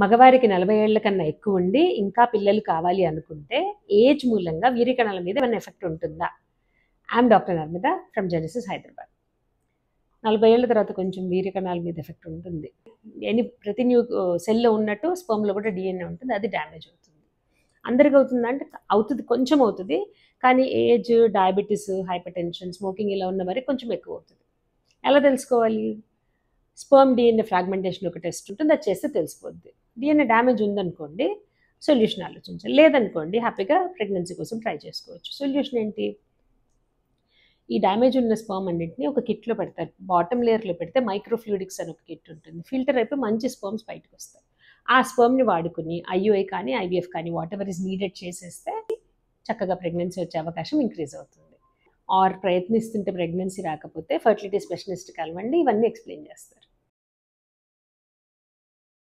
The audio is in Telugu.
మగవారికి 40 ఏళ్ల కన్నా ఎక్కువ ఉండి ఇంకా పిల్లలు కావాలి అనుకుంటే ఏజ్ మూలంగా వీర్యకణాల మీద ఏమైనా ఎఫెక్ట్ ఉంటుందా? I'm doctor Narmitha from Genesis Hyderabad. 40 ఏళ్ల తర్వాత కొంచెం వీర్యకణాల మీద ఎఫెక్ట్ ఉంటుంది. ప్రతి న్యూ సెల్లో ఉన్నట్టు స్పర్మ్లో కూడా DNA ఉంటుంది, అది డ్యామేజ్ అవుతుంది. అందరికి అవుతుందా అంటే అవుతుంది, కొంచెం అవుతుంది. కానీ age, diabetes, hyper tension, smoking ఇలా ఉన్న వారికి కొంచెం ఎక్కువ అవుతుంది. ఎలా తెలుసుకోవాలి? స్పర్మ్ DNA ఫ్రాగ్మెంటేషన్ ఒక టెస్ట్ ఉంటుంది, అది చేస్తే తెలిసిపోద్ది. DNA డ్యామేజ్ ఉందనుకోండి సొల్యూషన్ ఆలోచించాలి, లేదనుకోండి హ్యాపీగా ప్రెగ్నెన్సీ కోసం ట్రై చేసుకోవచ్చు. సొల్యూషన్ ఏంటి? ఈ డ్యామేజ్ ఉన్న స్పర్మ్ అన్నింటినీ ఒక కిట్లో పెడతారు. బాటమ్ లేయర్లో పెడితే మైక్రోఫ్లూయిడిక్స్ అని ఒక కిట్ ఉంటుంది. ఫిల్టర్ అయిపోయి మంచి స్పర్మ్స్ బయటకు వస్తాయి. ఆ స్పర్మ్ని వాడుకుని IUI కానీ IVF కానీ వాట్ ఎవర్ ఇస్ నీడెడ్ చేసేస్తే చక్కగా ప్రెగ్నెన్సీ వచ్చే అవకాశం ఇంక్రీజ్ అవుతుంది. ఆర్ ప్రయత్నిస్తుంటే ప్రెగ్నెన్సీ రాకపోతే ఫర్టిలిటీ స్పెషలిస్ట్ కలవండి, ఇవన్నీ ఎక్స్ప్లెయిన్ చేస్తారు.